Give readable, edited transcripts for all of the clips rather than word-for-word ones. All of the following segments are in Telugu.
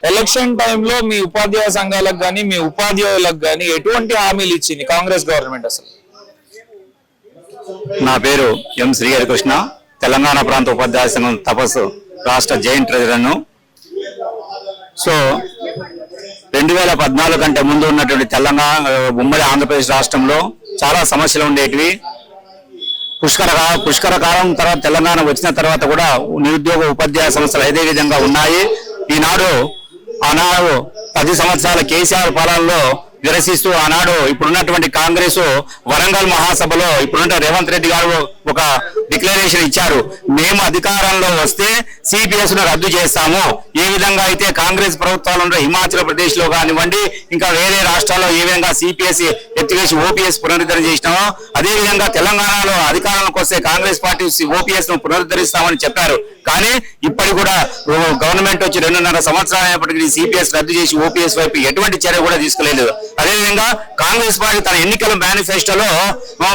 ఎలక్షన్ టైంలో మీ ఉపాధ్యాయ సంఘాలకు గానీ మీ ఉపాధ్యాయులకు గానీ ఎటువంటి హామీలు ఇచ్చింది కాంగ్రెస్ గవర్నమెంట్ అసలు? నా పేరు ఎం శ్రీహరి కృష్ణ, తెలంగాణ ప్రాంత ఉపాధ్యాయ సంఘం తపస్సు రాష్ట్ర జాయింట్ ట్రెజరర్ను. సో 2014 కంటే ముందు ఉన్నటువంటి తెలంగాణ ఉమ్మడి ఆంధ్రప్రదేశ్ రాష్ట్రంలో చాలా సమస్యలు ఉండేటివి. పుష్కర కాలం తర్వాత తెలంగాణ వచ్చిన తర్వాత కూడా నిరుద్యోగ ఉపాధ్యాయ సమస్యలు అదే విధంగా ఉన్నాయి. ఆనాడు 10 సంవత్సరాల కేసీఆర్ పాలనలో విరసిస్తూ ఆనాడు ఇప్పుడున్నటువంటి కాంగ్రెస్ వరంగల్ మహాసభలో ఇప్పుడున్న రేవంత్ రెడ్డి గారు ఒక డిక్లరేషన్ ఇచ్చారు. మేము అధికారంలో వస్తే సిపిఎస్ ను రద్దు చేస్తాము. ఏ విధంగా అయితే కాంగ్రెస్ ప్రభుత్వాలు హిమాచల్ ప్రదేశ్ లో కానివ్వండి, ఇంకా వేరే రాష్ట్రాల్లో ఏ విధంగా సిపిఎస్ ఎత్తివేసి ఓపీఎస్ పునరుద్ధరణ చేసినామో అదే విధంగా తెలంగాణలో అధికారంలోకి వస్తే కాంగ్రెస్ పార్టీ ఓపీఎస్ ను పునరుద్ధరిస్తామని చెప్పారు. కానీ ఇప్పటి కూడా గవర్నమెంట్ వచ్చి 2.5 సంవత్సరాలు అయినప్పటికీ సిపిఎస్ రద్దు చేసి ఓపీఎస్ వైపు ఎటువంటి చర్య కూడా తీసుకోలేదు. అదేవిధంగా కాంగ్రెస్ పార్టీ తన ఎన్నికల మేనిఫెస్టోలో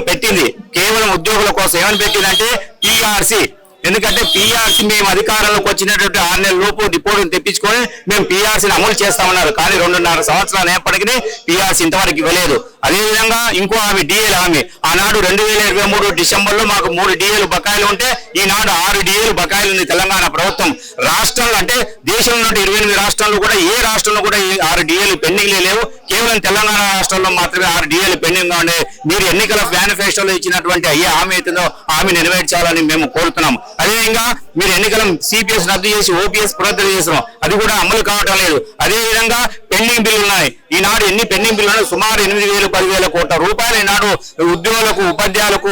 పెట్టింది కేవలం ఉద్యోగుల కోసం. ఏమని పెట్టిందంటే పిఆర్సీ. ఎందుకంటే పిఆర్సీ మేము అధికారంలోకి వచ్చినటువంటి 6 నెలల లోపు రిపోర్టును తెప్పించుకొని మేము పిఆర్సీని అమలు చేస్తామన్నారు. కానీ 2.5 సంవత్సరాలు అయినప్పటికీ పిఆర్సీ ఇంతవరకు ఇవ్వలేదు. అదేవిధంగా ఇంకో హామీ డిఏలు హామీ. ఆనాడు 2023 డిసెంబర్లో మాకు 3 డిఏలు బకాయిలు ఉంటే ఈనాడు 6 డిఏలు బకాయిలు ఉంది తెలంగాణ ప్రభుత్వం. రాష్ట్రంలో అంటే దేశంలో 28 రాష్ట్రాల్లో కూడా ఏ రాష్ట్రంలో కూడా 6 డిఏలు పెండింగ్లే లేవు. కేవలం తెలంగాణ రాష్ట్రంలో మాత్రమే 6 డిఏలు పెండింగ్ గా ఉండే. మీరు ఎన్నికల మేనిఫెస్టోలో ఇచ్చినటువంటి ఏ హామీ అవుతుందో హామీ నెరవేర్చాలని మేము కోరుతున్నాం. అదేవిధంగా మీరు ఎన్నికల సిపిఎస్ రద్దు చేసి ఓపీఎస్ పునరుద్ధరణ చేస్తున్నాం, అది కూడా అమలు కావటం లేదు. అదేవిధంగా పెండింగ్ బిల్లు ఉన్నాయి. ఈనాడు ఎన్ని పెండింగ్ బిల్లు ఉన్నాయి? సుమారు 8,000-10,000 కోట్ల రూపాయలు ఈనాడు ఉద్యోగులకు ఉపాధ్యాయులకు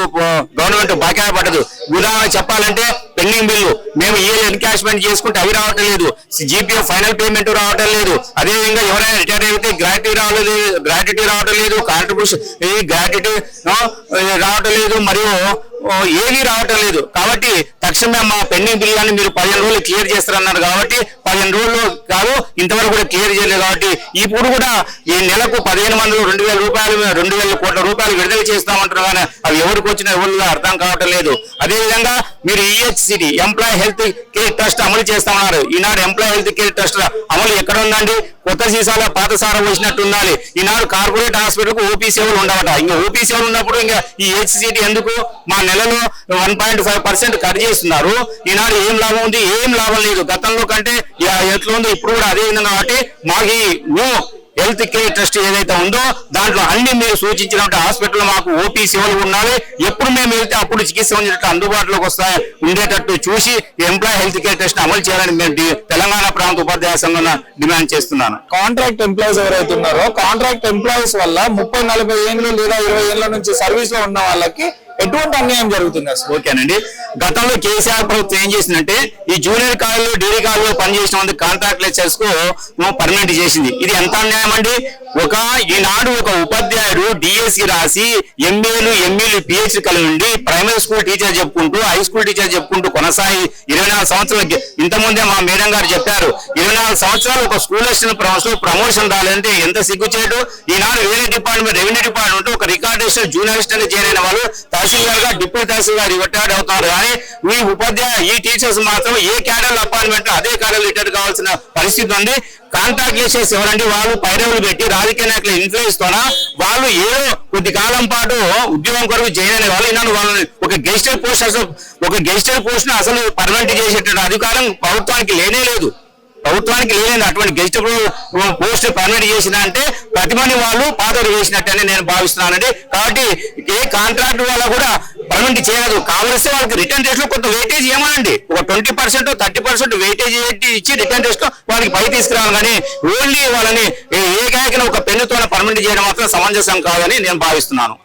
గవర్నమెంట్ బకాయి పడదు. ఉదాహరణ చెప్పాలంటే పెండింగ్ బిల్లు మేము ఎన్కాష్మెంట్ చేసుకుంటే అవి రావటం లేదు. జీపీఎఫ్ ఫైనల్ పేమెంట్ రావటం లేదు. అదేవిధంగా ఎవరైనా రిటైర్ అయితే గ్రాట్యుటీ రావటం లేదు, కాంట్రిబ్యూషన్ గ్రాట్యుటీ రావటం లేదు, మరియు ఏమీ రావటం లేదు. కాబట్టి తక్షణమే మా పెండింగ్ బిల్లుని మీరు 15 రోజులు క్లియర్ చేస్తారన్నారు. కాబట్టి 15 రోజులు కాదు, ఇంతవరకు కూడా క్లియర్ చేయలేదు. కాబట్టి ఇప్పుడు కూడా ఈ నెలకు 15 మందిలో 2,000 కోట్ల రూపాయలు విడుదల చేస్తామంటారు. కానీ అవి ఎవరికి వచ్చినా ఎవరు అర్థం కావటం లేదు. అదేవిధంగా మీరు ఈహెచ్సిటి ఎంప్లాయీ హెల్త్ కేర్ ట్రస్ట్ అమలు చేస్తామన్నారు. ఈనాడు ఎంప్లాయీ హెల్త్ కేర్ ట్రస్ట్ అమలు ఎక్కడ ఉందండి? కొత్త సీసాలో పాత సారం వచ్చినట్టు ఉండాలి. ఈనాడు కార్పొరేట్ హాస్పిటల్ కు ఓపీ సేవలు ఉండవట. ఇంకా ఓపీ సేవలు ఉన్నప్పుడు ఇంకా ఈ హెచ్సిటి ఎందుకు? మా నెలలో 1.5% కట్ చేస్తున్నారు. ఈనాడు ఏం లాభం ఉంది? ఏం లాభం లేదు. గతంలో కంటే ఎట్లా ఉందో ఇప్పుడు కూడా అదే విధంగా. కాబట్టి మాకు న్యూ హెల్త్ కేర్ ట్రస్ట్ ఏదైతే ఉందో దాంట్లో అన్ని మీరు సూచించినటువంటి హాస్పిటల్ మాకు ఓపీ సేవలు ఉండాలి. ఎప్పుడు మేము వెళ్తే అప్పుడు చికిత్స అందుబాటులోకి వస్తాయి ఉండేటట్టు చూసి ఎంప్లాయీ హెల్త్ కేర్ ట్రస్ట్ అమలు చేయాలని మేము తెలంగాణ ప్రాంత ఉపాధ్యాయ సంఘం డిమాండ్ చేస్తున్నాను. కాంట్రాక్ట్ ఎంప్లాయీస్ ఎవరైతే ఉన్నారో కాంట్రాక్ట్ ఎంప్లాయీస్ వల్ల 30-40 ఏళ్ళు లేదా 20 ఏళ్ల నుంచి సర్వీస్ లో ఉన్న వాళ్ళకి ఎటువంటి అన్యాయం జరుగుతుంది అసలు? ఓకేనండి, గతంలో కేసీఆర్ ప్రభుత్వం ఏం చేసిందంటే ఈ జూనియర్ కాలేజీలో డిగ్రీ కాలేజీలో పనిచేసిన మంది కాంట్రాక్ట్ లెక్చర్స్ కు పర్మనెంట్ చేసింది. ఇది ఎంత అన్యాయం అండి? ఈనాడు ఒక ఉపాధ్యాయుడు డిఎస్సి రాసి ఎంఈలు పిహెచ్డి కలిగి ఉండి ప్రైమరీ స్కూల్ టీచర్ చెప్పుకుంటూ హై స్కూల్ టీచర్ చెప్పుకుంటూ కొనసాగి 24 సంవత్సరాలకి ఇంతకుముందే మా మేడం గారు చెప్పారు 24 సంవత్సరాలు ఒక స్కూల్ అసిస్టెంట్ ప్రమోషన్ రాలేదంటే ఎంత సిగ్గుచేటు. ఈనాడు వేరే డిపార్ట్మెంట్ రెవెన్యూ డిపార్ట్మెంట్ ఒక రికార్డ్ అసిస్టెంట్ జూనియర్ అసిస్టెంట్ చేరిన వాళ్ళు తహసీల్దార్ గా డిప్యూటీ తహసీల్దార్ రిటైర్డ్ అవుతున్నారు. కానీ ఈ టీచర్స్ మాత్రం ఏ క్యాడర్ అపాయింట్మెంట్ అదే క్యాడర్ రిటైర్ కావాల్సిన పరిస్థితి ఉంది. కాంట్రాక్ట్ లెక్చర్స్ ఎవరంటే వాళ్ళు పైరవులు పెట్టి రాజకీయ నాయకుల ఇన్ఫ్లుయెన్స్ తోన వాళ్ళు ఏదో కొద్ది కాలం పాటు ఉద్యోగం కొరకు జాయిన్ అయిన వాళ్ళు ఈనాడు వాళ్ళని ఒక గెస్టెడ్ పోస్ట్ అసలు పర్మనెంట్ చేసేటువంటి అధికారం ప్రభుత్వానికి లేనే లేదు. అటువంటి గెస్ట్ పోస్ట్ పర్మిట్ చేసిన అంటే ప్రతి మంది వాళ్ళు పాతలు వేసినట్టని నేను భావిస్తున్నానండి. కాబట్టి ఏ కాంట్రాక్ట్ వల్ల కూడా పర్మిట్ చేయదు. కావలిస్తే వాళ్ళకి రిటర్న్ టెస్ట్ లో కొంత వెయిటేజ్ ఏమనండి, ఒక 20% 30% వెయిటేజ్ ఇచ్చి రిటర్న్ టెస్ట్ లో వాళ్ళకి పై తీసుకురావాలి. కానీ ఓన్లీ వాళ్ళని ఏకైనా ఒక పెన్నుతో పర్మిట్ చేయడం మాత్రం సమంజసం కాదని నేను భావిస్తున్నాను.